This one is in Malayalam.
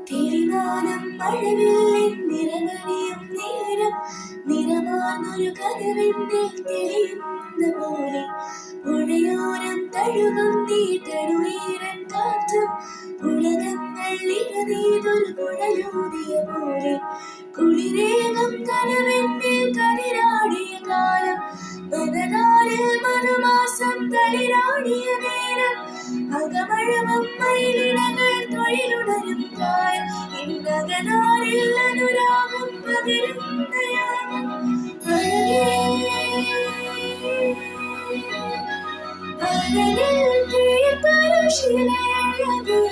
തിരുമാനം മഴവില്ലിൻ നിറമണിയും നേരം നിറമാർന്നൊരു കനവിന്റെ തെളിയുന്ന പോലെ പുഴയോരം തഴുകും നീട്ടണുയരൻ കാറ്റും ഉലകങ്ങൾ ഇഴനീതൊരു കുഴലൂതിയ പോലെ കുളിരേകം കനവെന്റെ കതിരാടിയ കാലം മനതാരിൽ മധുമാസം തളിരാടിയ നേരം അകമഴവും മയിലിടകൾ തൊഴിലുണരും കാലം ഇന്നകതാരിൽ അനുരാഗം പകരുന്ന യാമം അഴകിൽ തീർത്തൊരു ശിലയഴകേ